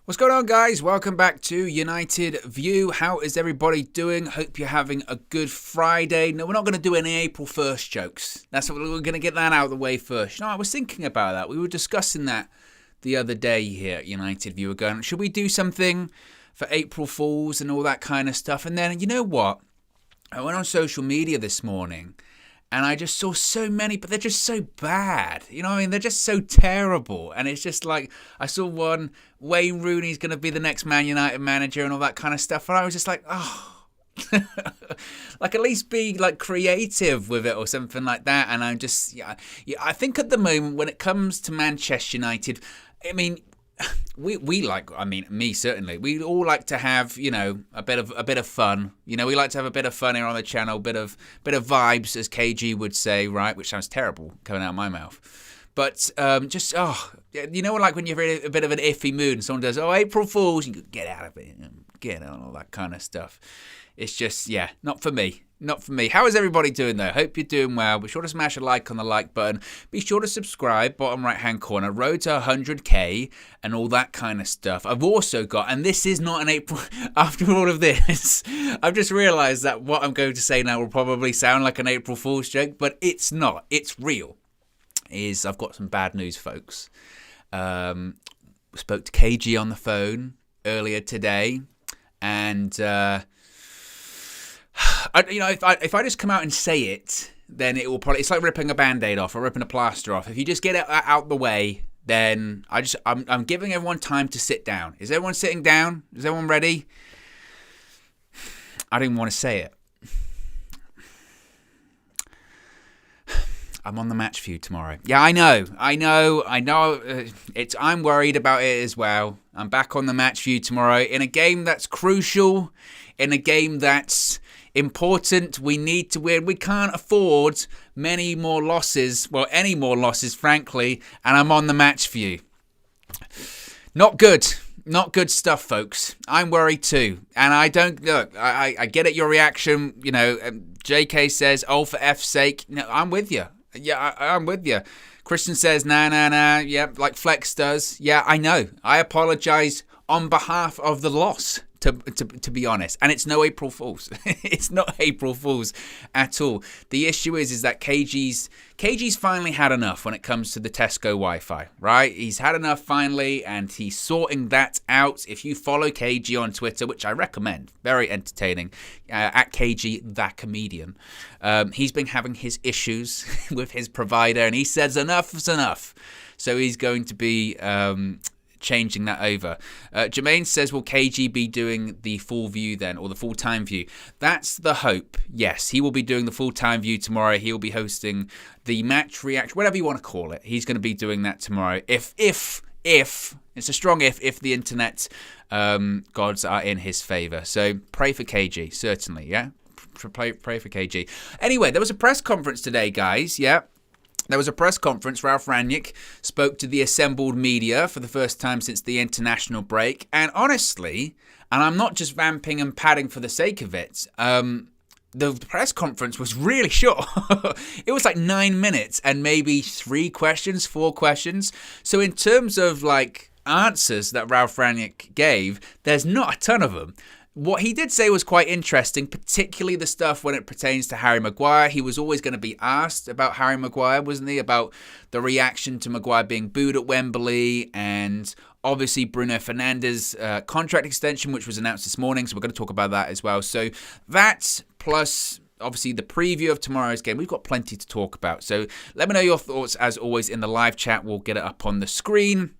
What's going on, guys? Welcome back to United View. How is everybody doing? Hope you're having a good Friday. No, we're not going to do any April 1st jokes. That's what we're going to get that out of the way first. No, I was thinking about that. We were discussing that the other day here at United View. We're going, should we do something for April Fools and all that kind of stuff? And then, you know what? I went on social media this morning and I just saw so many, but they're just so bad. You know what I mean? They're just so terrible. And it's just like, I saw one, Wayne Rooney's going to be the next Man United manager and all that kind of stuff. And I was just like, oh, like at least be like creative with it or something like that. And I'm just, I think at the moment when it comes to Manchester United, I mean, we like, I mean, me certainly, we all like to have, you know, a bit of fun. You know, we like to have a bit of fun here on the channel, bit of vibes, as KG would say, right? Which sounds terrible coming out of my mouth. But you know, like when you're in a bit of an iffy mood and someone does, April Fools, you go, get out of it, get out, all that kind of stuff. It's just, yeah, not for me. Not for me. How is everybody doing though? Hope you're doing well. Be sure to smash a like on the like button. Be sure to subscribe, bottom right hand corner. Road to 100k and all that kind of stuff. I've also got, and this is not an April, after all of this, I've just realised that what I'm going to say now will probably sound like an April Fool's joke, but it's not. It's real. I've got some bad news, folks. Spoke to KG on the phone earlier today, and if I just come out and say it, then it will probably, it's like ripping a Band-Aid off or ripping a plaster off. If you just get it out the way, then I'm giving everyone time to sit down. Is everyone sitting down? Is everyone ready? I didn't want to say it. I'm on the match view tomorrow. Yeah, I know. I'm worried about it as well. I'm back on the match view tomorrow in a game that's crucial, in a game that's important. We need to win. We can't afford many more losses. Well, any more losses, frankly. And I'm on the match view. Not good. Not good stuff, folks. I'm worried too. And I don't, look, I get it, your reaction. You know, JK says, oh, for F's sake. No, I'm with you. Yeah, I'm with you. Christian says, nah. Yeah, like Flex does. Yeah, I know. I apologize on behalf of the loss, to be honest. And it's no April Fool's. It's not April Fool's at all. The issue is that KG's finally had enough when it comes to the Tesco Wi-Fi, right? He's had enough finally, and he's sorting that out. If you follow KG on Twitter, which I recommend, very entertaining, at KG that comedian, he's been having his issues with his provider, and he says enough is enough. So he's going to be changing that over. Jermaine says, will KG be doing the full view then, or the full-time view? That's the hope. Yes, he will be doing the full-time view tomorrow. He'll be hosting the match reaction, whatever you want to call it. He's going to be doing that tomorrow. If it's a strong if the internet gods are in his favor. So pray for KG, certainly, yeah? Pray for KG. Anyway, there was a press conference today, guys, yeah? There was a press conference. Ralf Rangnick spoke to the assembled media for the first time since the international break. And honestly, and I'm not just vamping and padding for the sake of it, the press conference was really short. It was like 9 minutes and maybe 4 questions. So in terms of like answers that Ralf Rangnick gave, there's not a ton of them. What he did say was quite interesting, particularly the stuff when it pertains to Harry Maguire. He was always going to be asked about Harry Maguire, wasn't he? About the reaction to Maguire being booed at Wembley, and obviously Bruno Fernandes' contract extension, which was announced this morning. So we're going to talk about that as well. So that plus obviously the preview of tomorrow's game. We've got plenty to talk about. So let me know your thoughts as always in the live chat. We'll get it up on the screen.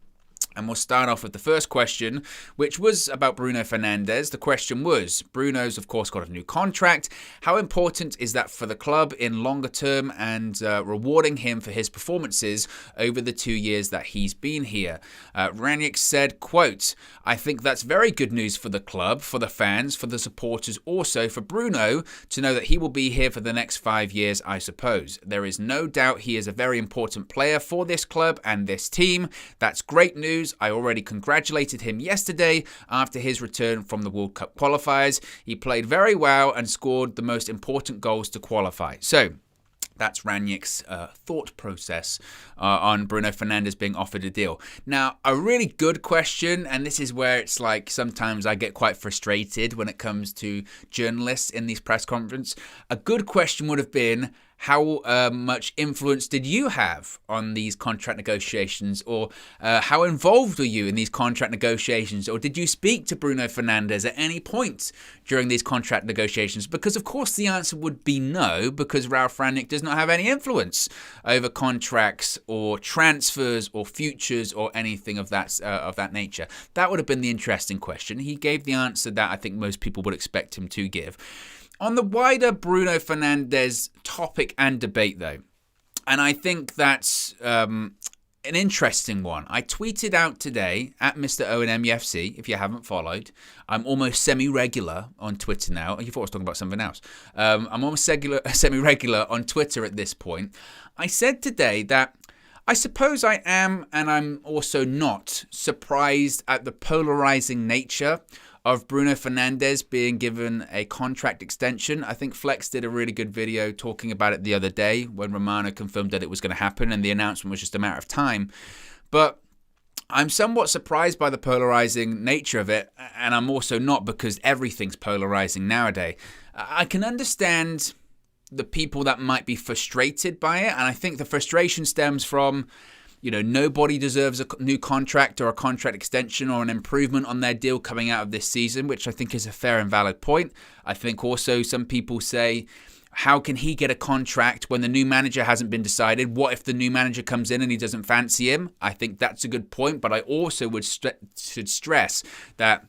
And we'll start off with the first question, which was about Bruno Fernandes. The question was, Bruno's, of course, got a new contract. How important is that for the club in longer term, and rewarding him for his performances over the 2 years that he's been here? Rangnick said, quote, I think that's very good news for the club, for the fans, for the supporters, also for Bruno to know that he will be here for the next 5 years, I suppose. There is no doubt he is a very important player for this club and this team. That's great news. I already congratulated him yesterday after his return from the World Cup qualifiers. He played very well and scored the most important goals to qualify. So That's Rangnick's thought process on Bruno Fernandes being offered a deal. Now, a really good question, and this is where it's like sometimes I get quite frustrated when it comes to journalists in these press conferences. A good question would have been, how much influence did you have on these contract negotiations, or how involved were you in these contract negotiations, or did you speak to Bruno Fernandes at any point during these contract negotiations? Because of course the answer would be no, because Ralf Rangnick does not have any influence over contracts or transfers or futures or anything of that nature. That would have been the interesting question. He gave the answer that I think most people would expect him to give. On the wider Bruno Fernandes topic and debate, though, and I think that's an interesting one. I tweeted out today at Mr. OWEN MUFC, if you haven't followed. I'm almost semi-regular on Twitter now. You thought I was talking about something else. I'm almost semi-regular on Twitter at this point. I said today that I suppose I am, and I'm also not, surprised at the polarizing nature of Bruno Fernandes being given a contract extension. I think Flex did a really good video talking about it the other day when Romano confirmed that it was going to happen and the announcement was just a matter of time. But I'm somewhat surprised by the polarizing nature of it, and I'm also not, because everything's polarizing nowadays. I can understand the people that might be frustrated by it, and I think the frustration stems from, nobody deserves a new contract or a contract extension or an improvement on their deal coming out of this season, which I think is a fair and valid point. I think also some people say, how can he get a contract when the new manager hasn't been decided? What if the new manager comes in and he doesn't fancy him? I think that's a good point, but I also should stress that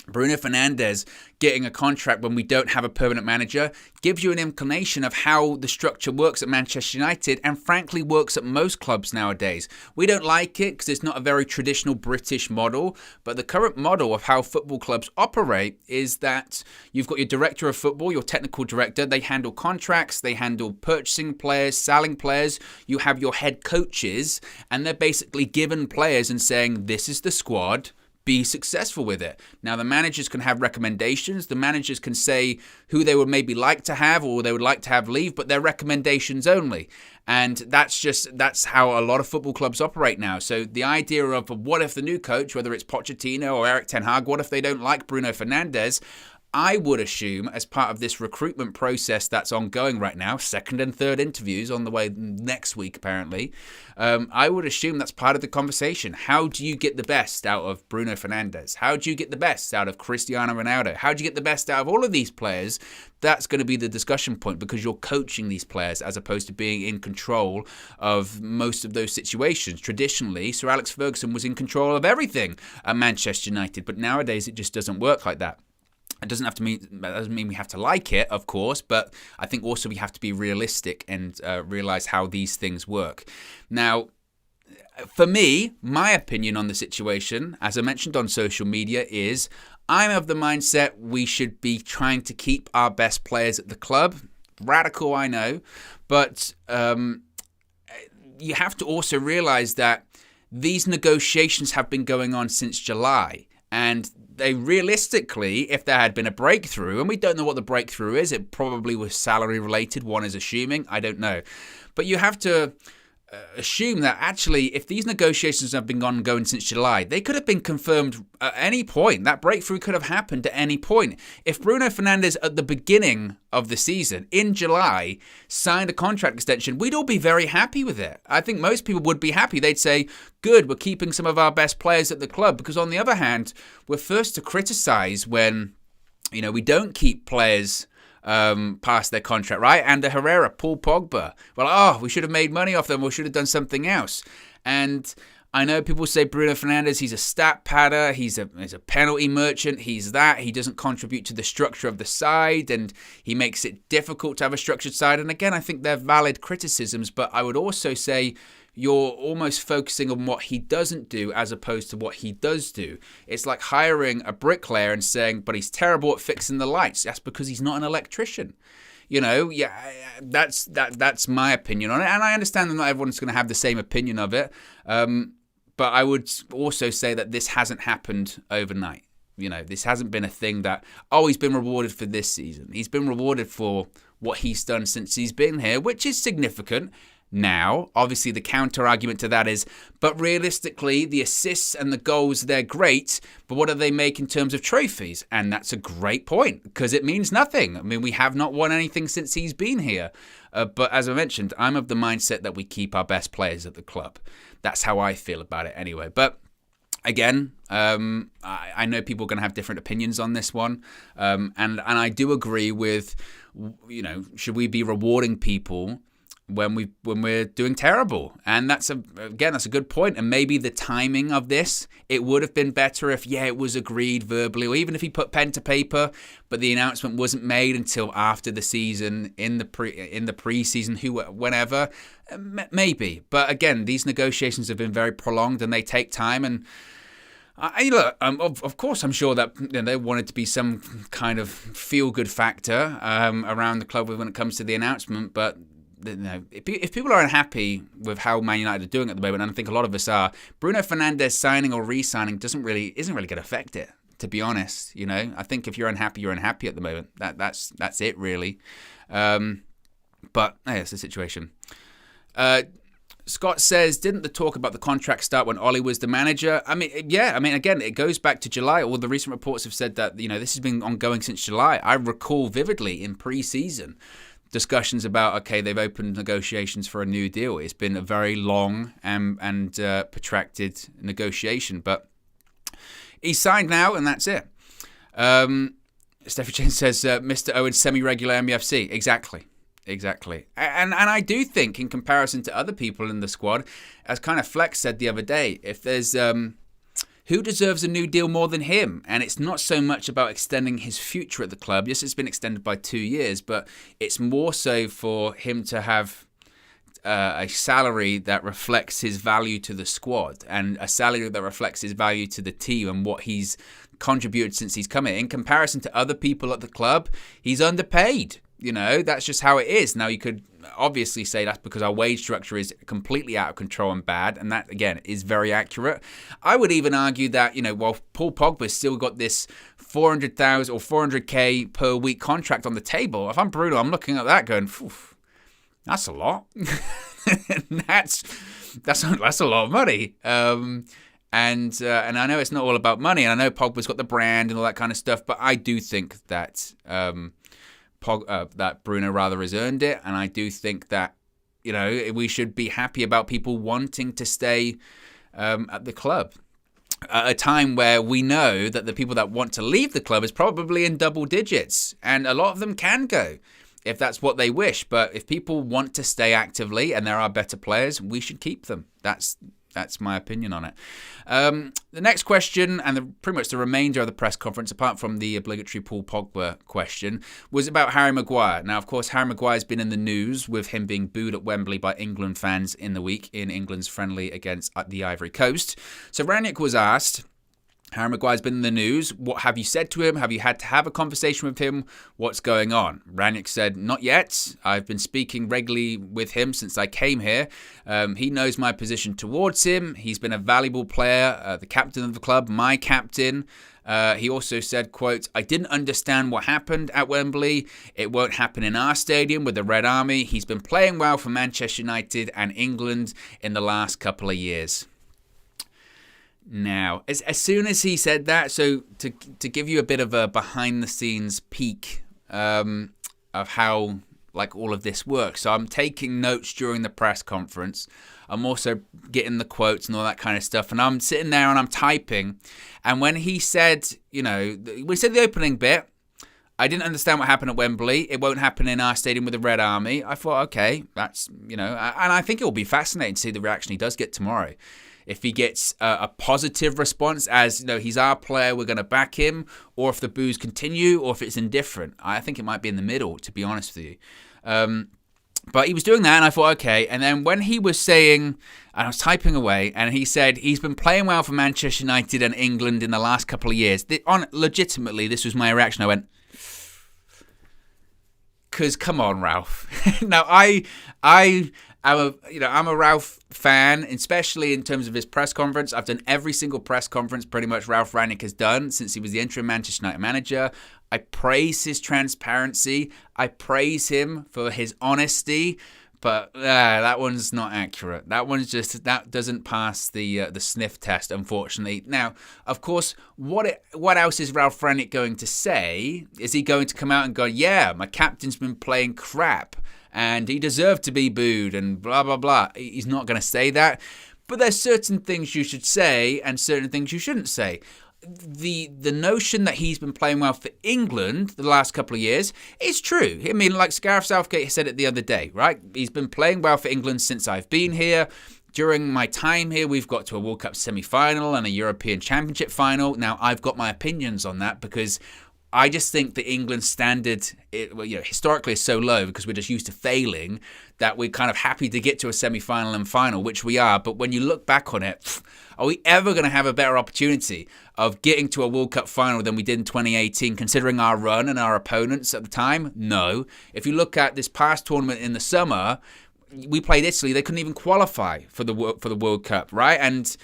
Bruno Fernandes getting a contract when we don't have a permanent manager gives you an inclination of how the structure works at Manchester United, and frankly works at most clubs nowadays. We don't like it because it's not a very traditional British model, but the current model of how football clubs operate is that you've got your director of football, your technical director, they handle contracts, they handle purchasing players, selling players, you have your head coaches, and they're basically given players and saying, this is the squad, be successful with it. Now, the managers can have recommendations. The managers can say who they would maybe like to have or they would like to have leave, but they're recommendations only. And that's how a lot of football clubs operate now. So the idea of what if the new coach, whether it's Pochettino or Erik ten Hag, what if they don't like Bruno Fernandes? I would assume, as part of this recruitment process that's ongoing right now, second and third interviews on the way next week, apparently, I would assume that's part of the conversation. How do you get the best out of Bruno Fernandes? How do you get the best out of Cristiano Ronaldo? How do you get the best out of all of these players? That's going to be the discussion point, because you're coaching these players as opposed to being in control of most of those situations. Traditionally, Sir Alex Ferguson was in control of everything at Manchester United, but nowadays it just doesn't work like that. It doesn't mean we have to like it, of course, but I think also we have to be realistic and realize how these things work. Now, for me, my opinion on the situation, as I mentioned on social media, is I'm of the mindset we should be trying to keep our best players at the club. Radical, I know, but you have to also realize that these negotiations have been going on since July. And they realistically, if there had been a breakthrough, and we don't know what the breakthrough is, it probably was salary related, one is assuming, I don't know. But you have to assume that actually, if these negotiations have been ongoing since July, they could have been confirmed at any point. That breakthrough could have happened at any point. If Bruno Fernandes at the beginning of the season, in July, signed a contract extension, we'd all be very happy with it. I think most people would be happy. They'd say, good, we're keeping some of our best players at the club. Because on the other hand, we're first to criticize when, we don't keep players past their contract, right? Ander Herrera, Paul Pogba. Well, we should have made money off them or should have done something else. And I know people say Bruno Fernandes, he's a stat padder, he's a penalty merchant, he doesn't contribute to the structure of the side, and he makes it difficult to have a structured side. And again, I think they're valid criticisms, but I would also say you're almost focusing on what he doesn't do as opposed to what he does do. It's like hiring a bricklayer and saying, but he's terrible at fixing the lights. That's because he's not an electrician. That's my opinion on it. And I understand that not everyone's going to have the same opinion of it. But I would also say that this hasn't happened overnight. This hasn't been a thing that, he's been rewarded for this season. He's been rewarded for what he's done since he's been here, which is significant. Now, obviously, the counter argument to that is, but realistically, the assists and the goals, they're great, but what do they make in terms of trophies? And that's a great point, because it means nothing. I mean, we have not won anything since he's been here. But as I mentioned, I'm of the mindset that we keep our best players at the club. That's how I feel about it anyway. But again, I know people are going to have different opinions on this one. And I do agree with, should we be rewarding people when we're doing terrible? And that's a good point. And maybe the timing of this, it would have been better if it was agreed verbally, or even if he put pen to paper, but the announcement wasn't made until after the season, in the preseason, whenever, maybe. But again, these negotiations have been very prolonged and they take time. And of course, I'm sure that there wanted to be some kind of feel-good factor around the club when it comes to the announcement, but if people are unhappy with how Man United are doing at the moment, and I think a lot of us are, Bruno Fernandes signing or re-signing isn't really going to affect it, to be honest. I think if you're unhappy, you're unhappy at the moment. That's it, really. But it's the situation. Scott says, didn't the talk about the contract start when Ollie was the manager? I mean, again, it goes back to July. All the recent reports have said that, this has been ongoing since July. I recall vividly in pre-season discussions about, they've opened negotiations for a new deal. It's been a very long and protracted negotiation, but he's signed now, and that's it. Steffi Jane says, Mr. Owen, semi-regular MUFC. Exactly. And I do think, in comparison to other people in the squad, as kind of Flex said the other day, if there's who deserves a new deal more than him? And it's not so much about extending his future at the club. Yes, it's been extended by 2 years, but it's more so for him to have a salary that reflects his value to the squad, and a salary that reflects his value to the team and what he's contributed since he's come in. In comparison to other people at the club, he's underpaid. That's just how it is. Now, you could obviously say that's because our wage structure is completely out of control and bad, and that, again, is very accurate. I would even argue that, while Paul Pogba's still got this 400,000 or 400k per week contract on the table, if I'm Bruno, I'm looking at that going, that's a lot. that's a lot of money. And I know it's not all about money, and I know Pogba's got the brand and all that kind of stuff, but I do think that that Bruno rather has earned it, and I do think that we should be happy about people wanting to stay at the club at a time where we know that the people that want to leave the club is probably in double digits, and a lot of them can go if that's what they wish. But if people want to stay actively and there are better players, we should keep them. That's my opinion on it. The next question, and pretty much the remainder of the press conference, apart from the obligatory Paul Pogba question, was about Harry Maguire. Now, of course, Harry Maguire's been in the news with him being booed at Wembley by England fans in the week in England's friendly against the Ivory Coast. So Rangnick was asked, Harry Maguire's been in the news. What have you said to him? Have you had to have a conversation with him? What's going on? Rangnick said, not yet. I've been speaking regularly with him since I came here. He knows my position towards him. He's been a valuable player, the captain of the club, my captain. He also said, quote, I didn't understand what happened at Wembley. It won't happen in our stadium with the Red Army. He's been playing well for Manchester United and England in the last couple of years. Now, as soon as he said that, so to give you a bit of a behind-the-scenes peek of how all of this works. So I'm taking notes during the press conference. I'm also getting the quotes and all that kind of stuff. And I'm sitting there and I'm typing. And when he said, we said the opening bit, I didn't understand what happened at Wembley. It won't happen in our stadium with the Red Army. I thought, okay, that's, and I think it will be fascinating to see the reaction he does get tomorrow. If he gets a positive response as, he's our player, we're going to back him, or if the boos continue, or if it's indifferent. I think it might be in the middle, to be honest with you. But he was doing that, and I thought, okay. And then when he was saying, and I was typing away, and he said he's been playing well for Manchester United and England in the last couple of years. Legitimately, this was my reaction. I went, because come on, Ralf. Now, I I'm a Ralf fan, especially in terms of his press conference. I've done every single press conference pretty much Ralf Rangnick has done since he was the interim Manchester United manager. I praise his transparency. I praise him for his honesty. But that one's not accurate. That doesn't pass the sniff test, unfortunately. Now, of course, what else is Ralf Rangnick going to say? Is he going to come out and go, yeah, my captain's been playing crap and he deserved to be booed and blah, blah, blah? He's not going to say that. But there's certain things you should say and certain things you shouldn't say. The notion that he's been playing well for England the last couple of years is true. I mean, like Gareth Southgate said it the other day, right? He's been playing well for England since I've been here. During my time here, we've got to a World Cup semi-final and a European Championship final. Now, I've got my opinions on that because I just think the England standard, historically is so low because we're just used to failing that we're kind of happy to get to a semi-final and final, which we are. But when you look back on it, are we ever going to have a better opportunity of getting to a World Cup final than we did in 2018, considering our run and our opponents at the time? No. If you look at this past tournament in the summer, we played Italy. They couldn't even qualify for the World Cup, right? And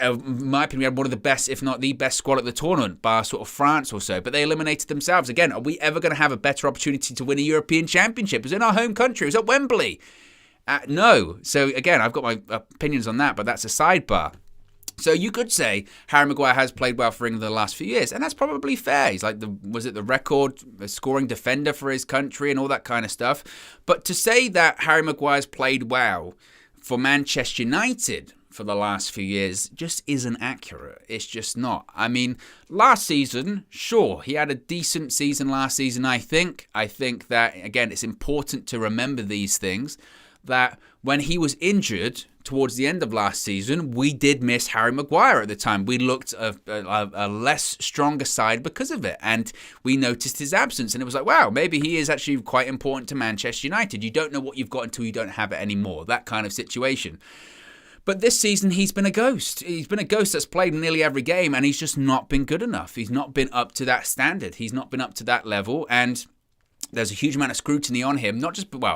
in my opinion, we had one of the best, if not the best squad at the tournament, bar sort of France or so. But they eliminated themselves. Again, are we ever going to have a better opportunity to win a European Championship? It was in our home country. It was at Wembley. No. So again, I've got my opinions on that, but that's a sidebar. So you could say Harry Maguire has played well for England the last few years, and that's probably fair. He's like the record scoring defender for his country and all that kind of stuff. But to say that Harry Maguire's played well for Manchester United for the last few years just isn't accurate. It's just not. I mean, last season, sure, he had a decent season last season, I think. I think that, again, it's important to remember these things, that when he was injured towards the end of last season, we did miss Harry Maguire at the time. We looked a less stronger side because of it, and we noticed his absence, and it was like, wow, maybe he is actually quite important to Manchester United. You don't know what you've got until you don't have it anymore, that kind of situation. But this season, he's been a ghost. He's been a ghost that's played nearly every game, and he's just not been good enough. He's not been up to that standard. He's not been up to that level, and there's a huge amount of scrutiny on him,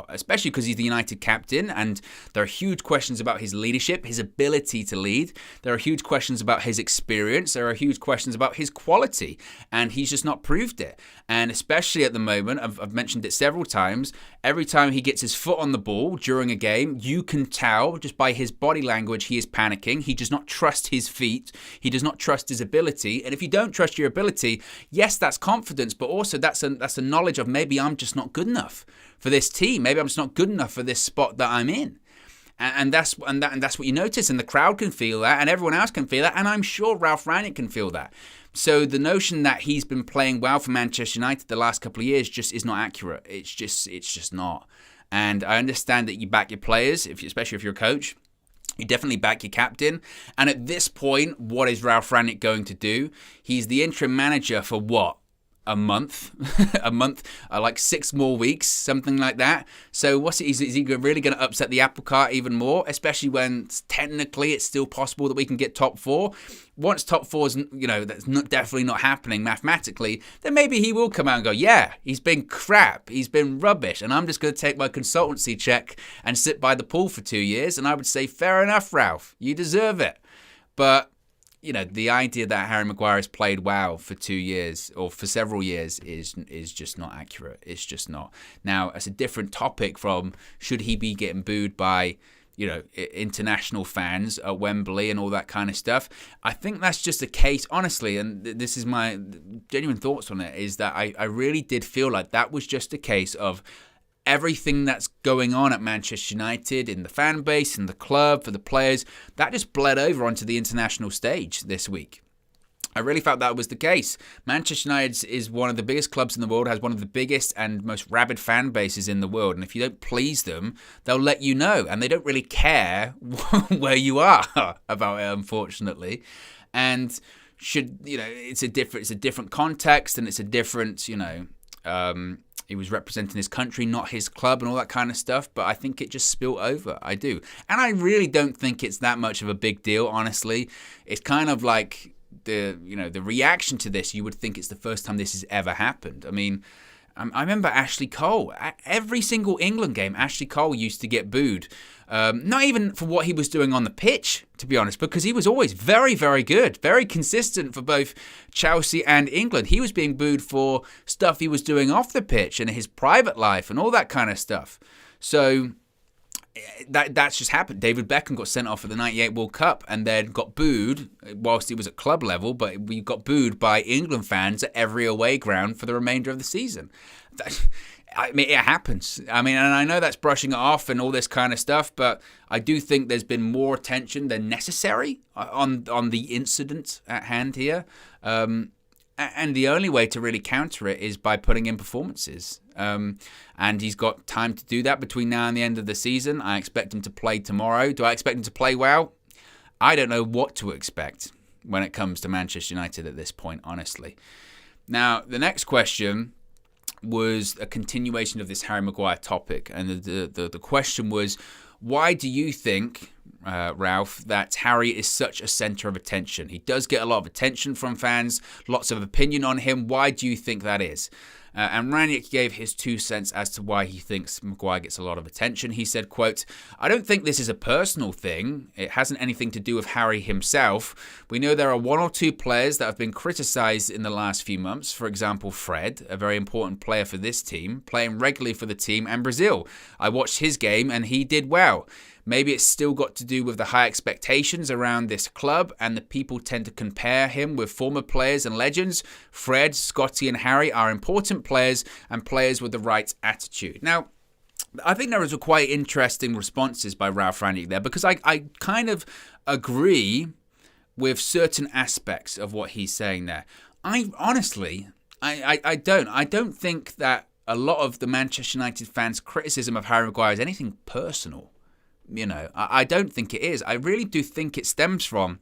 especially because he's the United captain, and there are huge questions about his leadership, his ability to lead. There are huge questions about his experience. There are huge questions about his quality, and he's just not proved it. And especially at the moment, I've mentioned it several times, every time he gets his foot on the ball during a game, you can tell just by his body language he is panicking. He does not trust his feet. He does not trust his ability. And if you don't trust your ability, yes, that's confidence, but also that's a knowledge of maybe I'm just not good enough for this team. Maybe I'm just not good enough for this spot that I'm in. And that's what you notice, and the crowd can feel that, and everyone else can feel that, and I'm sure Ralf Rangnick can feel that. So the notion that he's been playing well for Manchester United the last couple of years just is not accurate. It's just not. And I understand that you back your players, especially if you're a coach. You definitely back your captain. And at this point, what is Ralf Rangnick going to do? He's the interim manager for what? A month, like 6 more weeks, something like that. So is he really going to upset the apple cart even more, especially when technically it's still possible that we can get top 4? Once top 4 is, that's definitely not happening mathematically, then maybe he will come out and go, yeah, he's been crap, he's been rubbish, and I'm just going to take my consultancy check and sit by the pool for 2 years. And I would say, fair enough, Ralf, you deserve it. But the idea that Harry Maguire has played well for 2 years or for several years is just not accurate. It's just not. Now, it's a different topic from should he be getting booed by, international fans at Wembley and all that kind of stuff. I think that's just a case, honestly, and this is my genuine thoughts on it, is that I really did feel like that was just a case of everything that's going on at Manchester United, in the fan base, in the club, for the players, that just bled over onto the international stage this week. I really felt that was the case. Manchester United is one of the biggest clubs in the world, has one of the biggest and most rabid fan bases in the world. And if you don't please them, they'll let you know. And they don't really care where you are about it, unfortunately. And it's a different context, and it's a different, he was representing his country, not his club, and all that kind of stuff. But I think it just spilled over. I do. And I really don't think it's that much of a big deal, honestly. It's kind of like the reaction to this. You would think it's the first time this has ever happened. I mean, I remember Ashley Cole. Every single England game, Ashley Cole used to get booed. Not even for what he was doing on the pitch, to be honest, because he was always very, very good, very consistent for both Chelsea and England. He was being booed for stuff he was doing off the pitch and his private life and all that kind of stuff. So that's just happened. David Beckham got sent off at the '98 World Cup and then got booed whilst he was at club level, but we got booed by England fans at every away ground for the remainder of the season. I mean, it happens. I mean, and I know that's brushing it off and all this kind of stuff, but I do think there's been more attention than necessary on the incident at hand here. And the only way to really counter it is by putting in performances. And he's got time to do that between now and the end of the season. I expect him to play tomorrow. Do I expect him to play well? I don't know what to expect when it comes to Manchester United at this point, honestly. Now, the next question was a continuation of this Harry Maguire topic. And the question was, why do you think, Ralf, that Harry is such a centre of attention? He does get a lot of attention from fans, lots of opinion on him. Why do you think that is? And Rangnick gave his 2 cents as to why he thinks Maguire gets a lot of attention. He said, quote, "I don't think this is a personal thing. It hasn't anything to do with Harry himself. We know there are 1 or 2 players that have been criticised in the last few months. For example, Fred, a very important player for this team, playing regularly for the team, and Brazil. I watched his game and he did well. Maybe it's still got to do with the high expectations around this club and the people tend to compare him with former players and legends. Fred, Scotty and Harry are important players and players with the right attitude." Now, I think there was a quite interesting responses by Ralf Rangnick there because I kind of agree with certain aspects of what he's saying there. I don't think that a lot of the Manchester United fans' criticism of Harry Maguire is anything personal. You know, I don't think it is. I really do think it stems from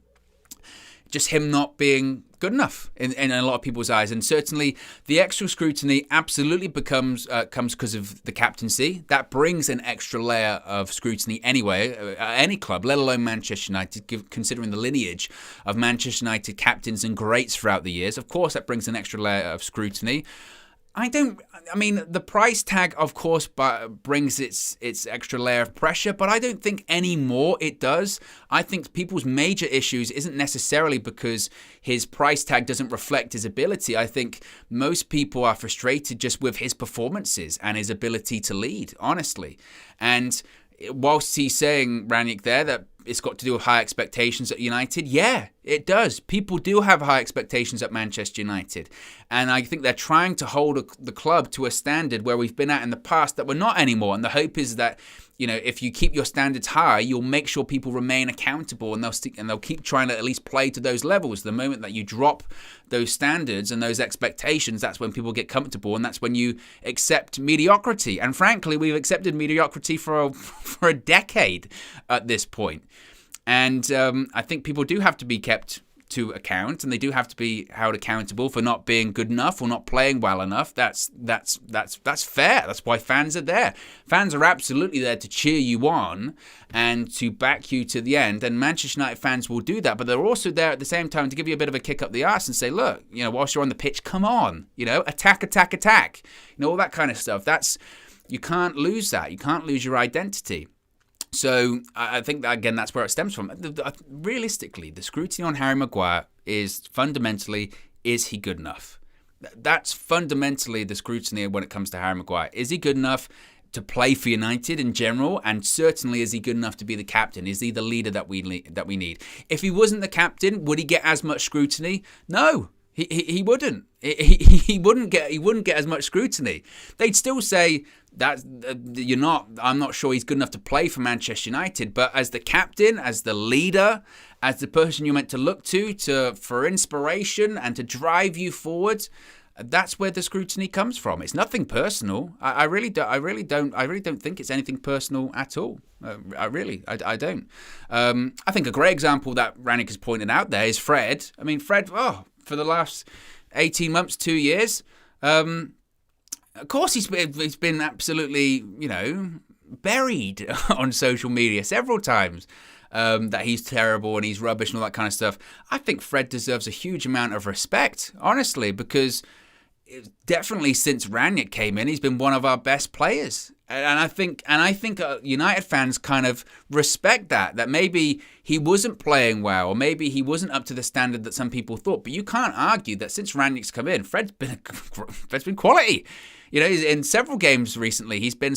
just him not being good enough in a lot of people's eyes. And certainly the extra scrutiny absolutely comes because of the captaincy. That brings an extra layer of scrutiny anyway, any club, let alone Manchester United, considering the lineage of Manchester United captains and greats throughout the years. Of course, that brings an extra layer of scrutiny. I mean, the price tag, of course, brings its extra layer of pressure, but I don't think anymore it does. I think people's major issues isn't necessarily because his price tag doesn't reflect his ability. I think most people are frustrated just with his performances and his ability to lead, honestly. And whilst he's saying, Rangnick, there, that it's got to do with high expectations at United, yeah, it does. People do have high expectations at Manchester United. And I think they're trying to hold the club to a standard where we've been at in the past that we're not anymore. And the hope is that, you know, if you keep your standards high, you'll make sure people remain accountable and they'll keep trying to at least play to those levels. The moment that you drop those standards and those expectations, that's when people get comfortable and that's when you accept mediocrity. And frankly, we've accepted mediocrity for a decade at this point. And I think people do have to be kept to account, and they do have to be held accountable for not being good enough or not playing well enough. That's fair. That's why fans are there. Fans are absolutely there to cheer you on and to back you to the end. And Manchester United fans will do that, but they're also there at the same time to give you a bit of a kick up the arse and say, look, you know, whilst you're on the pitch, come on, you know, attack, you know, all that kind of stuff. You can't lose that. You can't lose your identity. So I think that, again, that's where it stems from. Realistically, the scrutiny on Harry Maguire is fundamentally, is he good enough? That's fundamentally the scrutiny when it comes to Harry Maguire. Is he good enough to play for United in general? And certainly, is he good enough to be the captain? Is he the leader that we need? If he wasn't the captain, would he get as much scrutiny? No. He wouldn't. He wouldn't get as much scrutiny. They'd still say that I'm not sure he's good enough to play for Manchester United. But as the captain, as the leader, as the person you're meant to look to for inspiration and to drive you forward, that's where the scrutiny comes from. It's nothing personal. I really don't think it's anything personal at all. I don't. I think a great example that Rangnick has pointed out there is Fred. I mean, Fred, for the last 18 months, 2 years, of course he's been absolutely, you know, buried on social media several times. That he's terrible and he's rubbish and all that kind of stuff. I think Fred deserves a huge amount of respect, honestly, because definitely since Rangnick came in, he's been one of our best players. And I think United fans kind of respect that maybe he wasn't playing well, or maybe he wasn't up to the standard that some people thought. But you can't argue that since Rangnick's come in, Fred's been quality. In several games recently, he's been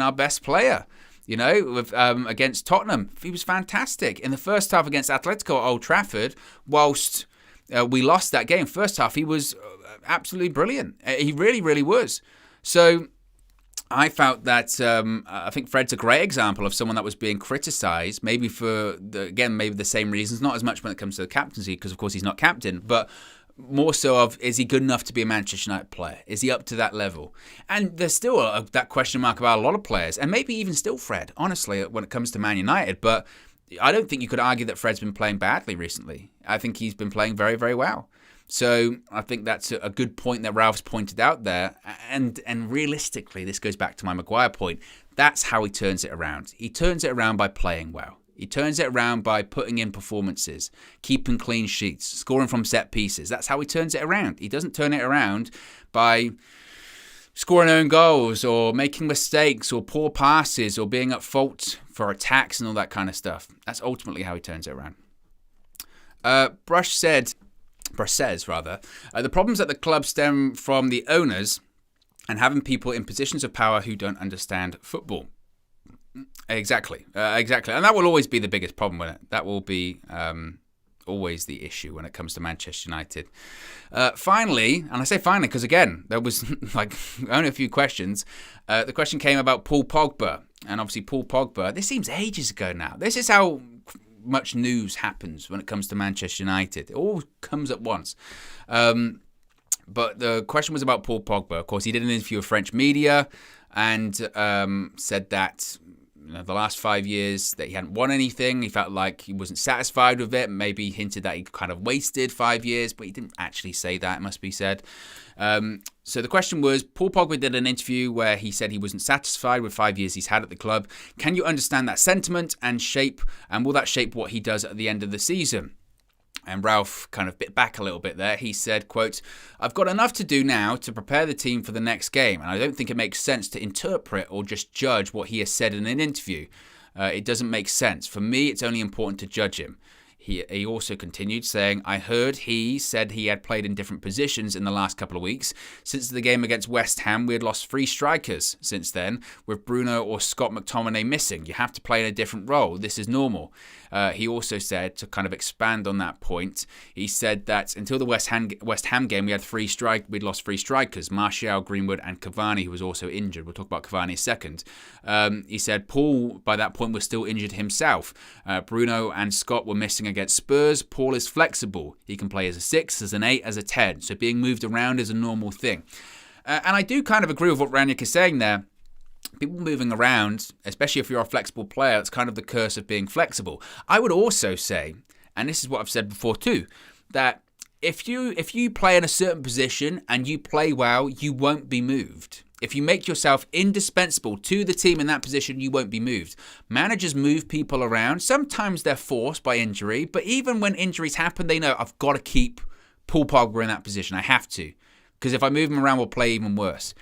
our best player. Against Tottenham, he was fantastic. In the first half against Atletico at Old Trafford, whilst we lost that game, first half he was absolutely brilliant. He really, really was. So I felt that I think Fred's a great example of someone that was being criticised, maybe for maybe the same reasons, not as much when it comes to the captaincy, because of course he's not captain, but more so of, is he good enough to be a Manchester United player? Is he up to that level? And there's still that question mark about a lot of players, and maybe even still Fred, honestly, when it comes to Man United. But I don't think you could argue that Fred's been playing badly recently. I think he's been playing very, very well. So I think that's a good point that Ralph's pointed out there. And realistically, this goes back to my Maguire point. That's how he turns it around. He turns it around by playing well. He turns it around by putting in performances, keeping clean sheets, scoring from set pieces. That's how he turns it around. He doesn't turn it around by scoring own goals or making mistakes or poor passes or being at fault for attacks and all that kind of stuff. That's ultimately how he turns it around. Brush says, the problems at the club stem from the owners and having people in positions of power who don't understand football. Exactly. And that will always be the biggest problem with it. That will be always the issue when it comes to Manchester United. Finally, and I say finally because, again, there was only a few questions. The question came about Paul Pogba. And obviously Paul Pogba, this seems ages ago now. This is how much news happens when it comes to Manchester United. It all comes at once. But the question was about Paul Pogba. Of course, he did an interview with French media and said that the last 5 years that he hadn't won anything. He felt like he wasn't satisfied with it. Maybe he hinted that he kind of wasted 5 years, but he didn't actually say that, it must be said. So the question was, Paul Pogba did an interview where he said he wasn't satisfied with 5 years he's had at the club. Can you understand that sentiment and will that shape what he does at the end of the season? And Ralf kind of bit back a little bit there. He said, quote, I've got enough to do now to prepare the team for the next game, and I don't think it makes sense to interpret or just judge what he has said in an interview. It doesn't make sense. For me, it's only important to judge him. He also continued saying, I heard he said he had played in different positions in the last couple of weeks. Since the game against West Ham, we had lost 3 strikers since then, with Bruno or Scott McTominay missing. You have to play in a different role. This is normal. He also said, to kind of expand on that point, he said that until the West Ham game, we'd lost 3 strikers, Martial, Greenwood and Cavani, who was also injured. We'll talk about Cavani in a second. He said Paul, by that point, was still injured himself. Bruno and Scott were missing against Spurs. Paul is flexible. He can play as a 6, as an 8, as a 10. So being moved around is a normal thing. And I do kind of agree with what Rangnick is saying there. People moving around, especially if you're a flexible player, it's kind of the curse of being flexible. I would also say, and this is what I've said before too, that if you play in a certain position and you play well, you won't be moved. If you make yourself indispensable to the team in that position, you won't be moved. Managers move people around. Sometimes they're forced by injury, but even when injuries happen, they know, I've got to keep Paul Pogba in that position. I have to. Because if I move him around, we'll play even worse.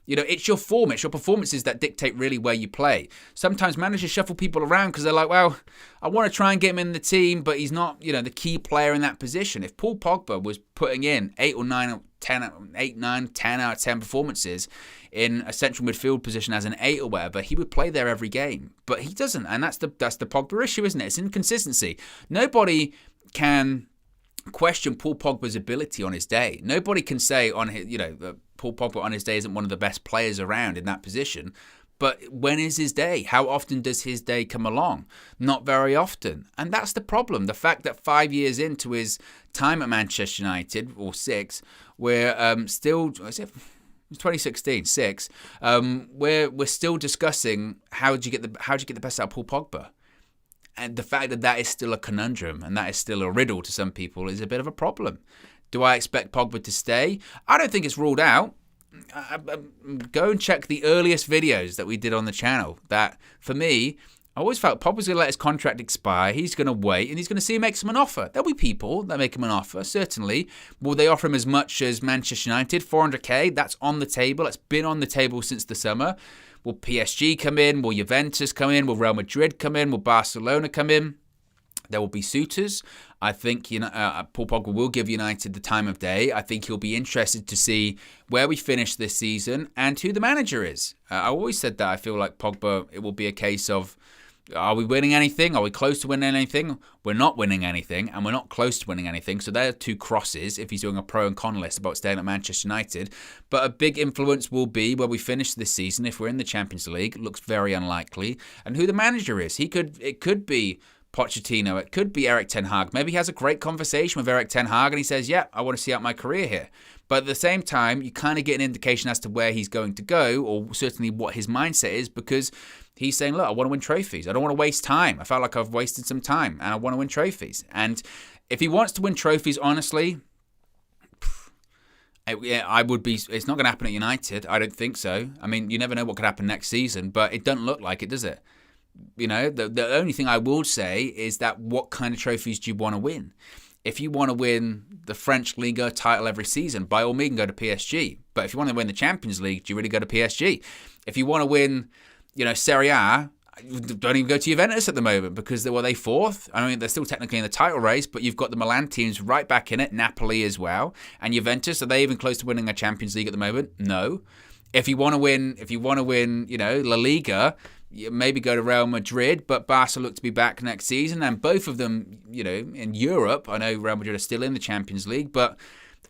It's your form, it's your performances that dictate really where you play. Sometimes managers shuffle people around because they're like, well, I want to try and get him in the team, but he's not, the key player in that position. If Paul Pogba was putting in 8, 9, 10 out of 10 performances in a central midfield position as an 8 or whatever, he would play there every game. But he doesn't, and that's the Pogba issue, isn't it? It's inconsistency. Nobody can question Paul Pogba's ability on his day. Nobody can say that Paul Pogba on his day isn't one of the best players around in that position. But when is his day? How often does his day come along? Not very often. And that's the problem. The fact that 5 years into his time at Manchester United, or 6, we're still, 2016, 6, we're still discussing how do you get the best out of Paul Pogba. And the fact that is still a conundrum and that is still a riddle to some people is a bit of a problem. Do I expect Pogba to stay? I don't think it's ruled out. Go and check the earliest videos that we did on the channel. That, for me, I always felt Pogba's going to let his contract expire. He's going to wait, and he's going to see who makes him an offer. There'll be people that make him an offer, certainly. Will they offer him as much as Manchester United? 400k, that's on the table. It's been on the table since the summer. Will PSG come in? Will Juventus come in? Will Real Madrid come in? Will Barcelona come in? There will be suitors. I think Paul Pogba will give United the time of day. I think he'll be interested to see where we finish this season and who the manager is. I always said that I feel like Pogba, it will be a case of, are we winning anything? Are we close to winning anything? We're not winning anything, and we're not close to winning anything. So there are two crosses if he's doing a pro and con list about staying at Manchester United. But a big influence will be where we finish this season. If we're in the Champions League, it looks very unlikely. And who the manager is. It could be Pochettino. It could be Erik ten Hag. Maybe he has a great conversation with Erik ten Hag and he says, yeah, I want to see out my career here. But at the same time, you kind of get an indication as to where he's going to go, or certainly what his mindset is, because he's saying, look, I want to win trophies. I don't want to waste time. I felt like I've wasted some time and I want to win trophies. And if he wants to win trophies, honestly, I would be. It's not going to happen at United. I don't think so. I mean, you never know what could happen next season, but it doesn't look like it, does it? You know, the only thing I will say is that what kind of trophies do you want to win? If you want to win the French Liga title every season, by all means, go to PSG. But if you want to win the Champions League, do you really go to PSG? If you want to win, Serie A, don't even go to Juventus at the moment because they fourth. I mean, they're still technically in the title race, but you've got the Milan teams right back in it, Napoli as well, and Juventus. Are they even close to winning a Champions League at the moment? No. If you want to win, La Liga, you maybe go to Real Madrid, but Barca look to be back next season, and both of them, in Europe, I know Real Madrid are still in the Champions League, but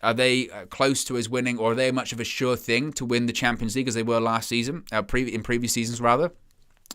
are they close to us winning, or are they much of a sure thing to win the Champions League as they were last season, in previous seasons rather?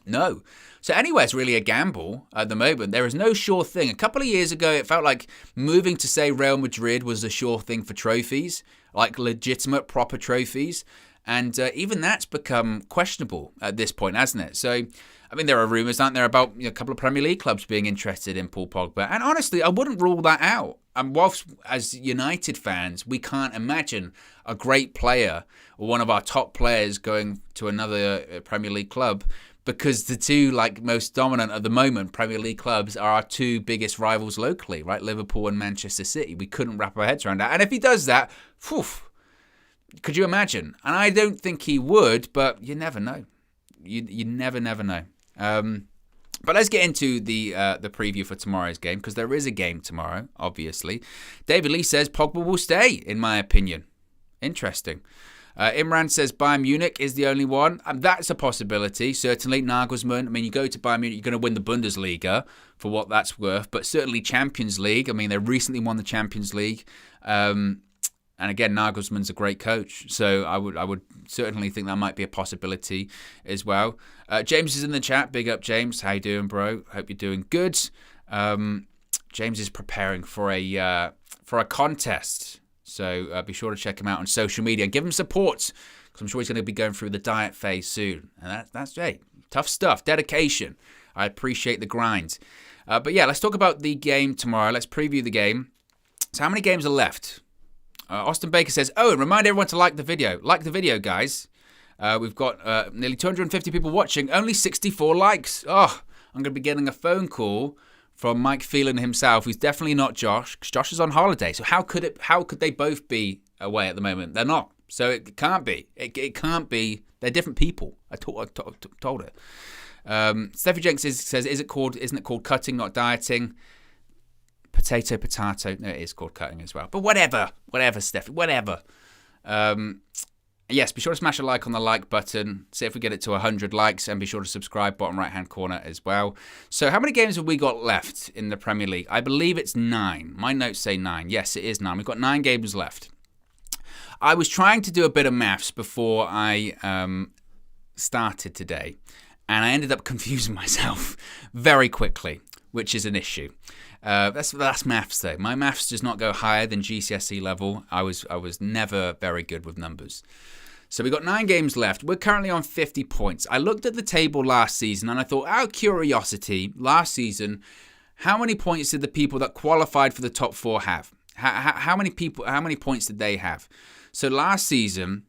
No. So anywhere it's really a gamble at the moment. There is no sure thing. A couple of years ago, it felt like moving to, say, Real Madrid was a sure thing for trophies, like legitimate, proper trophies. And even that's become questionable at this point, hasn't it? So, I mean, there are rumours, aren't there, about a couple of Premier League clubs being interested in Paul Pogba. And honestly, I wouldn't rule that out. And whilst, as United fans, we can't imagine a great player or one of our top players going to another Premier League club, because the two most dominant at the moment Premier League clubs are our two biggest rivals locally, right? Liverpool and Manchester City. We couldn't wrap our heads around that. And if he does that, could you imagine? And I don't think he would, but you never know. You never know. But let's get into the preview for tomorrow's game, because there is a game tomorrow, obviously. David Lee says Pogba will stay, in my opinion. Interesting. Imran says Bayern Munich is the only one. That's a possibility, certainly. Nagelsmann, I mean, you go to Bayern Munich, you're going to win the Bundesliga, for what that's worth. But certainly Champions League. I mean, they recently won the Champions League. And again, Nagelsmann's a great coach, so I would certainly think that might be a possibility as well. James is in the chat. Big up, James. How you doing, bro? Hope you're doing good. James is preparing for a contest, so be sure to check him out on social media and give him support, because I'm sure he's going to be going through the diet phase soon. And that's hey, tough stuff, dedication. I appreciate the grind. But yeah, let's talk about the game tomorrow. Let's preview the game. So how many games are left? Austin Baker says, and remind everyone to like the video. Like the video, guys. We've got nearly 250 people watching, only 64 likes. Oh, I'm going to be getting a phone call from Mike Phelan himself, who's definitely not Josh, because Josh is on holiday. So how could they both be away at the moment? They're not. So it can't be. It can't be. They're different people. I told it. Steffi Jenks says, isn't it called cutting, not dieting? Potato. No, it is called cutting as well. But whatever, Steffi, whatever. Yes, be sure to smash a like on the like button. See if we get it to 100 likes, and be sure to subscribe, bottom right-hand corner as well. So how many games have we got left in the Premier League? I believe it's 9. My notes say 9. Yes, it is 9. We've got 9 games left. I was trying to do a bit of maths before I started today, and I ended up confusing myself very quickly, which is an issue. That's maths though. My maths does not go higher than GCSE level. I was never very good with numbers. So we got 9 games left. We're currently on 50 points. I looked at the table last season and I thought, out of curiosity, last season, how many points did the people that qualified for the top 4 have? How many points did they have? So last season,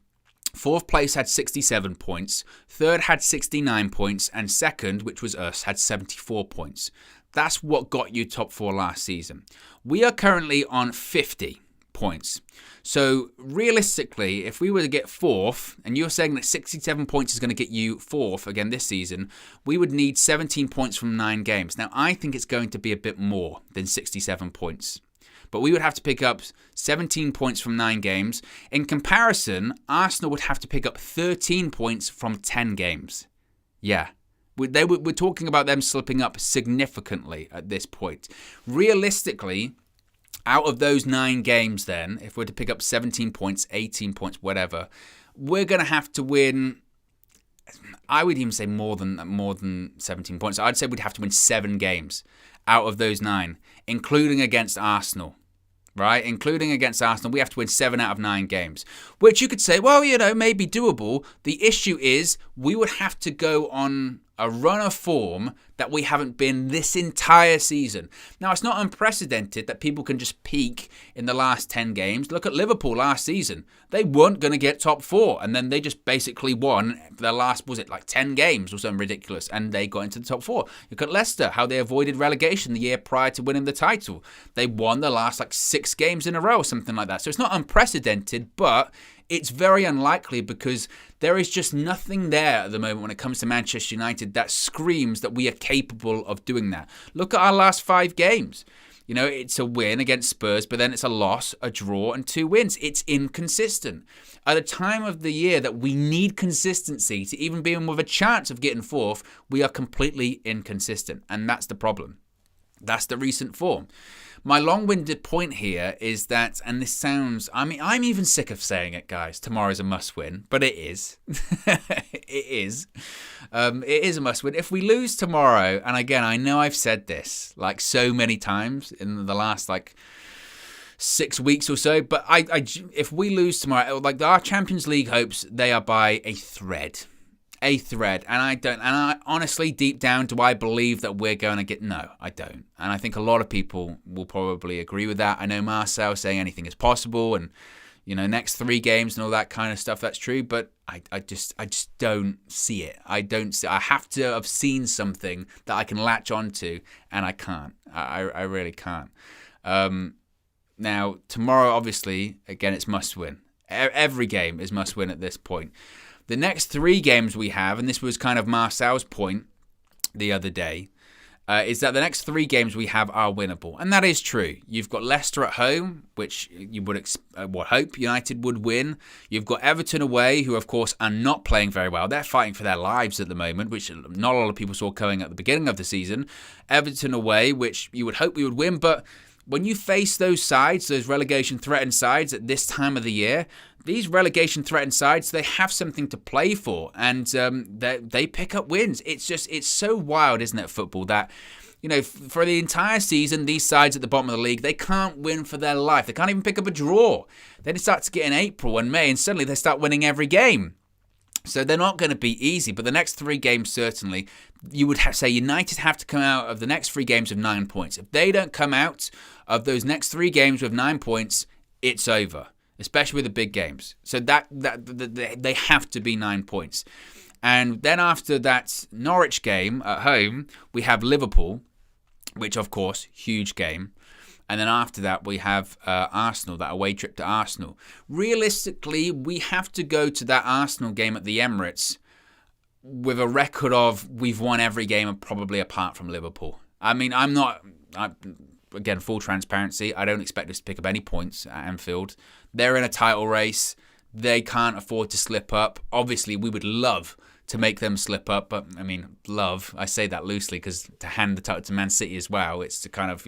Fourth place had 67 points, third had 69 points, and second, which was us, had 74 points. That's what got you top 4 last season. We are currently on 50 points. So realistically, if we were to get fourth, and you're saying that 67 points is going to get you fourth again this season, we would need 17 points from 9 games. Now, I think it's going to be a bit more than 67 points. But we would have to pick up 17 points from 9 games. In comparison, Arsenal would have to pick up 13 points from 10 games. Yeah. We're talking about them slipping up significantly at this point. Realistically, out of those 9 games then, if we're to pick up 17 points, 18 points, whatever, we're going to have to win, I would even say more than 17 points. I'd say we'd have to win 7 games out of those 9, including against Arsenal. Right? Including against Arsenal, we have to win 7 out of 9 games. Which you could say, well, maybe doable. The issue is we would have to go on a run of form that we haven't been this entire season. Now, it's not unprecedented that people can just peak in the last 10 games. Look at Liverpool last season. They weren't going to get top 4, and then they just basically won their last, 10 games or something ridiculous, and they got into the top 4. Look at Leicester, how they avoided relegation the year prior to winning the title. They won the last 6 games in a row or something like that. So it's not unprecedented, but it's very unlikely because there is just nothing there at the moment when it comes to Manchester United that screams that we are capable of doing that. Look at our last 5 games. It's a win against Spurs, but then it's a loss, a draw, and 2 wins. It's inconsistent. At a time of the year that we need consistency to even be in with a chance of getting fourth, we are completely inconsistent, and that's the problem. That's the recent form. My long-winded point here is that, and this sounds, I'm even sick of saying it, guys. Tomorrow's a must-win, but it is. It is. It is a must-win. If we lose tomorrow, and again, I know I've said this so many times in the last 6 weeks or so, but if we lose tomorrow, our Champions League hopes, they are by a thread. And I honestly, deep down, do I believe that we're going to get, no, I don't. And I think a lot of people will probably agree with that. I know Marcel saying anything is possible and, next 3 games and all that kind of stuff, that's true, but I just don't see it. I have to have seen something that I can latch onto, and I can't. I really can't. Now, tomorrow, obviously, again, it's must win. Every game is must win at this point. The next 3 games we have, and this was kind of Marcel's point the other day, is that the next 3 games we have are winnable. And that is true. You've got Leicester at home, which you would hope United would win. You've got Everton away, who of course are not playing very well. They're fighting for their lives at the moment, which not a lot of people saw coming at the beginning of the season. Everton away, which you would hope we would win, but when you face those sides, those relegation-threatened sides at this time of the year, these relegation-threatened sides, they have something to play for, and they pick up wins. It's so wild, isn't it, football, that, for the entire season, these sides at the bottom of the league, they can't win for their life. They can't even pick up a draw. Then it starts to get in April and May, and suddenly they start winning every game. So they're not going to be easy, but the next 3 games, certainly, you would say United have to come out of the next 3 games with 9 points. If they don't come out of those next 3 games with 9 points, it's over, especially with the big games. So that they have to be 9 points. And then after that Norwich game at home, we have Liverpool, which, of course, huge game. And then after that, we have Arsenal, that away trip to Arsenal. Realistically, we have to go to that Arsenal game at the Emirates with a record of we've won every game probably apart from Liverpool. Again, full transparency, I don't expect us to pick up any points at Anfield. They're in a title race. They can't afford to slip up. Obviously, we would love to make them slip up, but love, I say that loosely because to hand the title to Man City as well, it's to kind of,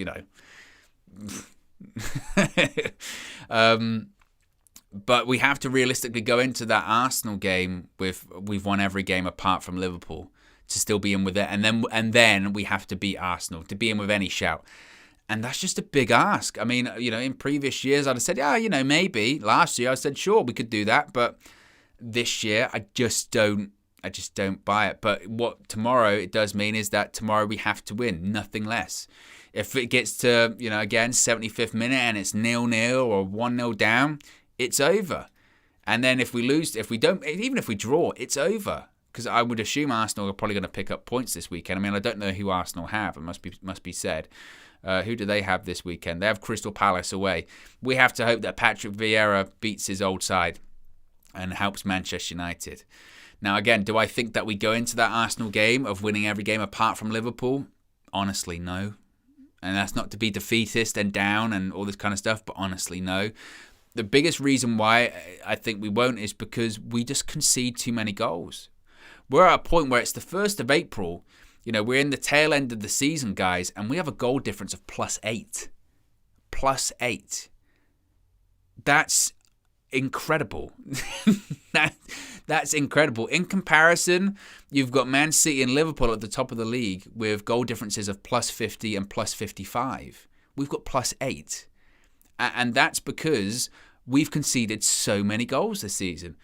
but we have to realistically go into that Arsenal game with we've won every game apart from Liverpool to still be in with it, and then we have to beat Arsenal to be in with any shout. And that's just a big ask. In previous years I'd have said, maybe. Last year I said, sure, we could do that, but this year I just don't buy it. But what tomorrow it does mean is that tomorrow we have to win, nothing less. If it gets to, again, 75th minute and it's 0-0 or 1-0 down, it's over. And then if we lose, even if we draw, it's over. Because I would assume Arsenal are probably going to pick up points this weekend. I mean, I don't know who Arsenal have. It must be said. Who do they have this weekend? They have Crystal Palace away. We have to hope that Patrick Vieira beats his old side and helps Manchester United. Now, again, do I think that we go into that Arsenal game of winning every game apart from Liverpool? Honestly, no. And that's not to be defeatist and down and all this kind of stuff, but honestly, no. The biggest reason why I think we won't is because we just concede too many goals. We're at a point where it's the 1st of April. You know, we're in the tail end of the season, guys, and we have a goal difference of +8. +8. That's incredible. That's incredible. In comparison, you've got Man City and Liverpool at the top of the league with goal differences of +50 and +55. We've got +8. And that's because we've conceded so many goals this season.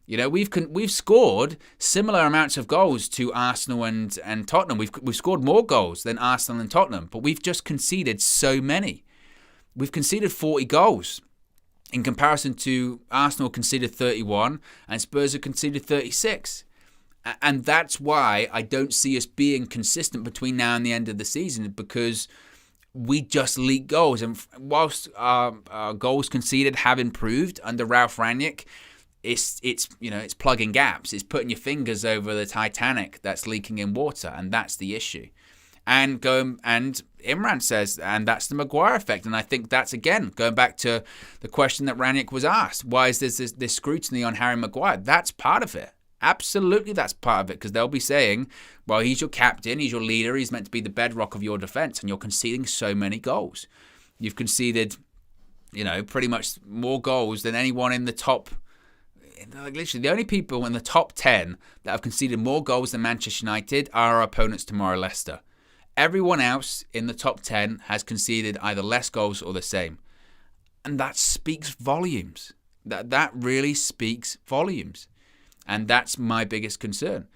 You know, we've scored similar amounts of goals to Arsenal and Tottenham. We've scored more goals than Arsenal and Tottenham, but we've just conceded so many. We've conceded 40 goals. In comparison to Arsenal conceded 31 and Spurs have conceded 36. And that's why I don't see us being consistent between now and the end of the season, because we just leak goals. And whilst our goals conceded have improved under Ralf Rangnick, it's plugging gaps. It's putting your fingers over the Titanic that's leaking in water, and that's the issue. And Imran says, and that's the Maguire effect. And I think that's, again, going back to the question that Rangnick was asked. Why is this scrutiny on Harry Maguire? That's part of it. Absolutely, that's part of it. Because they'll be saying, well, he's your captain, he's your leader, he's meant to be the bedrock of your defence, and you're conceding so many goals. You've conceded, pretty much more goals than anyone in the top. Like, literally, the only people in the top 10 that have conceded more goals than Manchester United are our opponents tomorrow, Leicester. Everyone else in the top 10 has conceded either less goals or the same. And that speaks volumes. That really speaks volumes. And that's my biggest concern.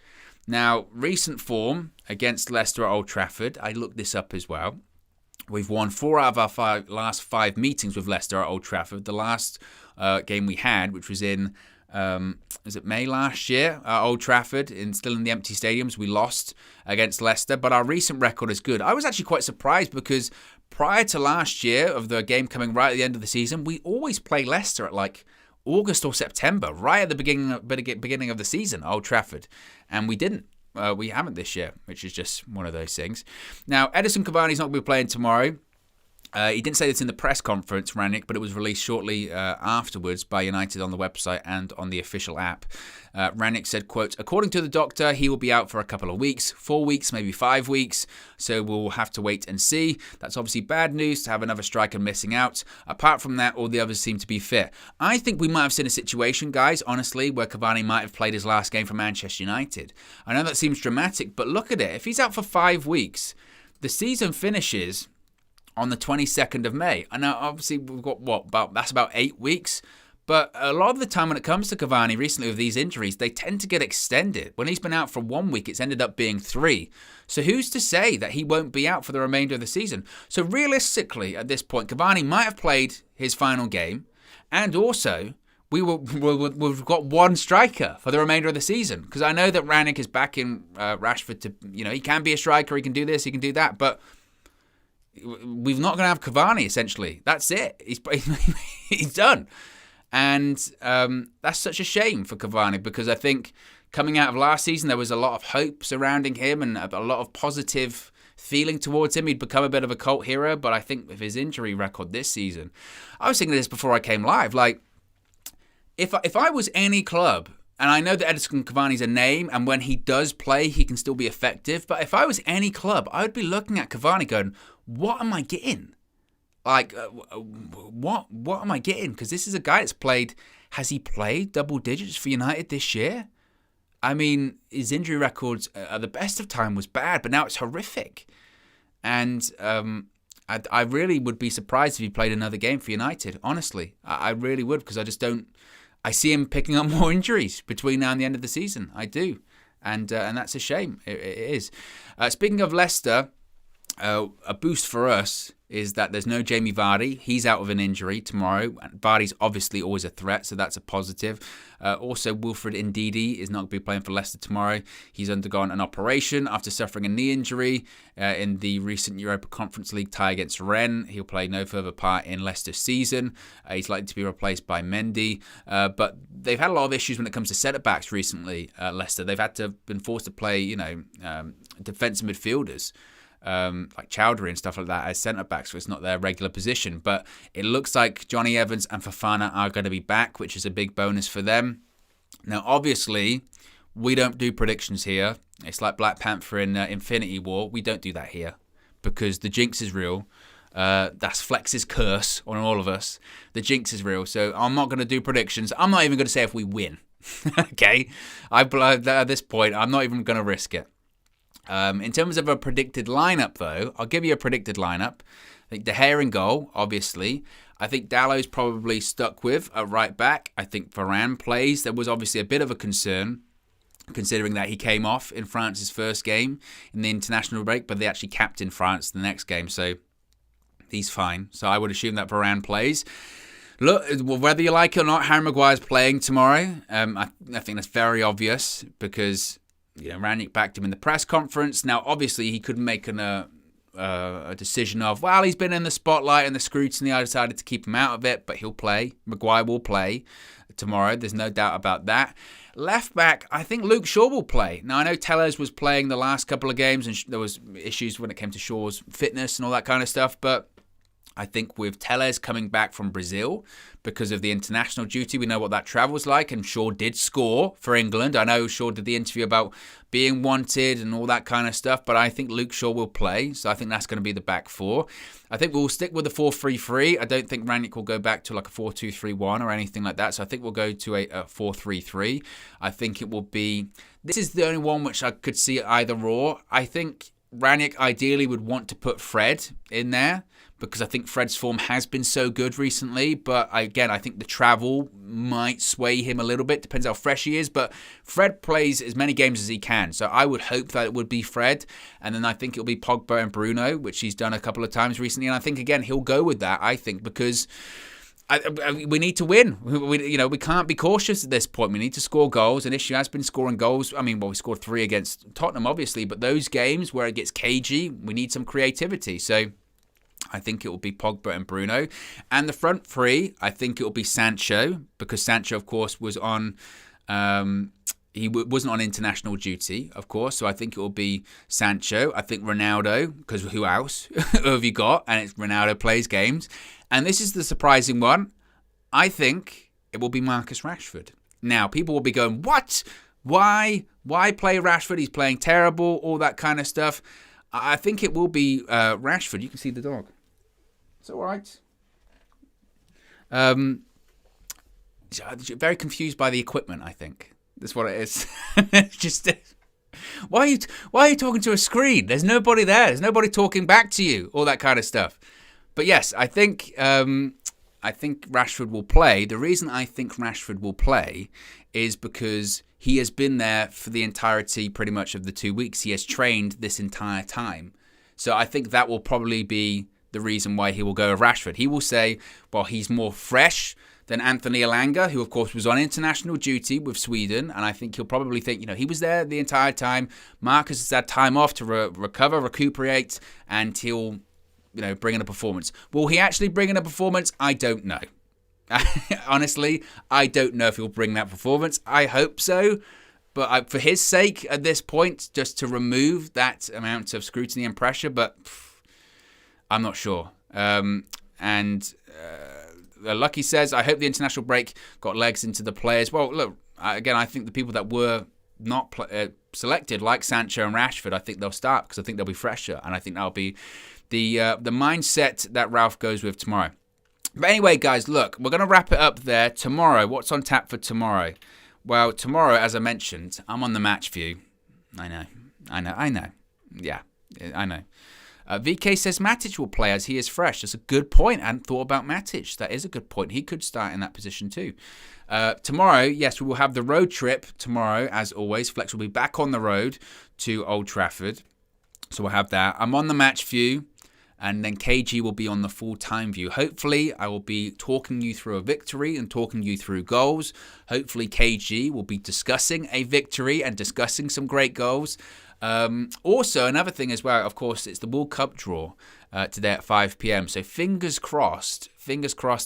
Now, recent form against Leicester at Old Trafford, I looked this up as well. We've won 4 out of our last 5 meetings with Leicester at Old Trafford. The last game we had, which was in was it May last year at Old Trafford, still in the empty stadiums, we lost against Leicester, but our recent record is good. I was actually quite surprised because prior to last year, of the game coming right at the end of the season, we always play Leicester at like August or September, right at the beginning of the season at Old Trafford, and we didn't. We haven't this year, which is just one of those things. Now, Edinson Cavani's not going to be playing tomorrow. He didn't say this in the press conference, Rangnick, but it was released shortly afterwards by United on the website and on the official app. Rangnick said, quote, according to the doctor, he will be out for a couple of weeks, 4 weeks, maybe 5 weeks. So we'll have to wait and see. That's obviously bad news to have another striker missing out. Apart from that, all the others seem to be fit. I think we might have seen a situation, guys, honestly, where Cavani might have played his last game for Manchester United. I know that seems dramatic, but look at it. If he's out for 5 weeks, the season finishes on the 22nd of May. And now, obviously, we've got, that's about 8 weeks. But a lot of the time when it comes to Cavani recently with these injuries, they tend to get extended. When he's been out for 1 week, it's ended up being 3. So who's to say that he won't be out for the remainder of the season? So realistically, at this point, Cavani might have played his final game. And also, we've got one striker for the remainder of the season. Because I know that Rangnick is back in Rashford to, he can be a striker, he can do this, he can do that. But we're not going to have Cavani, essentially. That's it. He's done. And that's such a shame for Cavani, because I think coming out of last season, there was a lot of hope surrounding him and a lot of positive feeling towards him. He'd become a bit of a cult hero, but I think with his injury record this season, I was thinking of this before I came live, like, if I was any club, and I know that Edinson Cavani's a name, and when he does play, he can still be effective, but if I was any club, I would be looking at Cavani going, what am I getting? Like, what am I getting? Because this is a guy that's played. Has he played double digits for United this year? I mean, his injury records at the best of time was bad, but now it's horrific. And I really would be surprised if he played another game for United. Honestly, I really would, because I just don't. I see him picking up more injuries between now and the end of the season. I do, and that's a shame. It is. Speaking of Leicester. a boost for us is that there's no Jamie Vardy. He's out with an injury tomorrow. Vardy's obviously always a threat, so that's a positive. Also, Wilfred Ndidi is not going to be playing for Leicester tomorrow. He's undergone an operation after suffering a knee injury in the recent Europa Conference League tie against Rennes. He'll play no further part in Leicester's season. He's likely to be replaced by Mendy. But they've had a lot of issues when it comes to centre-backs recently, Leicester. They've had to been forced to play, defensive midfielders. Like Chowdhury and stuff like that as centre-backs, so it's not their regular position. But it looks like Johnny Evans and Fofana are going to be back, which is a big bonus for them. Now, obviously, we don't do predictions here. It's like Black Panther in Infinity War. We don't do that here because the jinx is real. That's Flex's curse on all of us. The jinx is real, so I'm not going to do predictions. I'm not even going to say if we win. Okay? At this point, I'm not even going to risk it. In terms of a predicted lineup, though, I'll give you a predicted lineup. I think De Gea in goal, obviously. I think Dallow's probably stuck with at right back. I think Varane plays. There was obviously a bit of a concern, considering that he came off in France's first game in the international break, but they actually captained France the next game, so he's fine. So I would assume that Varane plays. Look, whether you like it or not, Harry Maguire's playing tomorrow. I think that's very obvious because Rangnick backed him in the press conference. Now, obviously, he could make a decision of, well, he's been in the spotlight and the scrutiny. I decided to keep him out of it, but he'll play. Maguire will play tomorrow. There's no doubt about that. Left back, I think Luke Shaw will play. Now, I know Tellez was playing the last couple of games and there was issues when it came to Shaw's fitness and all that kind of stuff, but I think with Tellez coming back from Brazil because of the international duty, we know what that travel's like, and Shaw did score for England. I know Shaw did the interview about being wanted and all that kind of stuff, but I think Luke Shaw will play, so I think that's going to be the back four. I think we'll stick with the 4-3-3. I don't think Rangnick will go back to like a 4-2-3-1 or anything like that, so I think we'll go to a 4-3-3. I think it will be... This is the only one which I could see either or. I think Rangnick ideally would want to put Fred in there, because I think Fred's form has been so good recently. But again, I think the travel might sway him a little bit. Depends how fresh he is. But Fred plays as many games as he can. So I would hope that it would be Fred. And then I think it'll be Pogba and Bruno, which he's done a couple of times recently. And I think, again, he'll go with that, I think, because we need to win. We can't be cautious at this point. We need to score goals. An issue has been scoring goals. I mean, we scored 3 against Tottenham, obviously. But those games where it gets cagey, we need some creativity. So I think it will be Pogba and Bruno. And the front three, I think it will be Sancho, because Sancho, of course, was on... he wasn't on international duty, of course, so I think it will be Sancho. I think Ronaldo, because who else? Who have you got? And it's Ronaldo plays games. And this is the surprising one. I think it will be Marcus Rashford. Now, people will be going, what? Why? Why play Rashford? He's playing terrible, all that kind of stuff. I think it will be Rashford. You can see the dog. It's all right. Very confused by the equipment, I think. That's what it is. Just why are you talking to a screen? There's nobody there. There's nobody talking back to you. All that kind of stuff. But yes, I think Rashford will play. The reason I think Rashford will play is because he has been there for the entirety, pretty much, of the 2 weeks. He has trained this entire time. So I think that will probably be the reason why he will go with Rashford. He will say, well, he's more fresh than Anthony Elanga, who, of course, was on international duty with Sweden. And I think he'll probably think, he was there the entire time. Marcus has had time off to recover, recuperate, and he'll, bring in a performance. Will he actually bring in a performance? I don't know. Honestly, I don't know if he'll bring that performance. I hope so. But for his sake, at this point, just to remove that amount of scrutiny and pressure, but I'm not sure. Lucky says, I hope the international break got legs into the players. Well, look, again, I think the people that were not selected, like Sancho and Rashford, I think they'll start because I think they'll be fresher. And I think that'll be the mindset that Ralf goes with tomorrow. But anyway, guys, look, we're going to wrap it up there. Tomorrow, what's on tap for tomorrow? Well, tomorrow, as I mentioned, I'm on the match view. I know. Yeah, I know. VK says Matic will play as he is fresh. That's a good point. I hadn't thought about Matic. That is a good point. He could start in that position too. Tomorrow, yes, we will have the road trip tomorrow, as always. Flex will be back on the road to Old Trafford. So we'll have that. I'm on the match view, and then KG will be on the full-time view. Hopefully, I will be talking you through a victory and talking you through goals. Hopefully, KG will be discussing a victory and discussing some great goals. Also, another thing as well, of course, it's the World Cup draw today at 5 p.m. So fingers crossed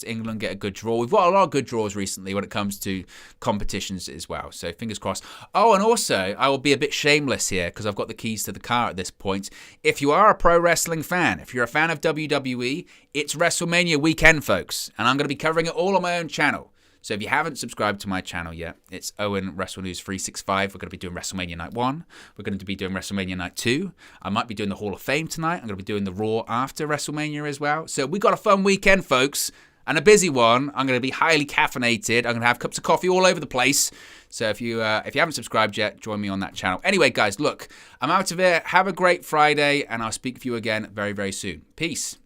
England get a good draw. We've got a lot of good draws recently when it comes to competitions as well. So fingers crossed. Oh, and also, I will be a bit shameless here because I've got the keys to the car at this point. If you are a pro wrestling fan, if you're a fan of WWE, it's WrestleMania weekend, folks. And I'm going to be covering it all on my own channel. So if you haven't subscribed to my channel yet, it's OWEN Wrestle News 365. We're going to be doing WrestleMania Night 1. We're going to be doing WrestleMania Night 2. I might be doing the Hall of Fame tonight. I'm going to be doing the Raw after WrestleMania as well. So we got a fun weekend, folks, and a busy one. I'm going to be highly caffeinated. I'm going to have cups of coffee all over the place. So if you haven't subscribed yet, join me on that channel. Anyway, guys, look, I'm out of here. Have a great Friday, and I'll speak with you again very, very soon. Peace.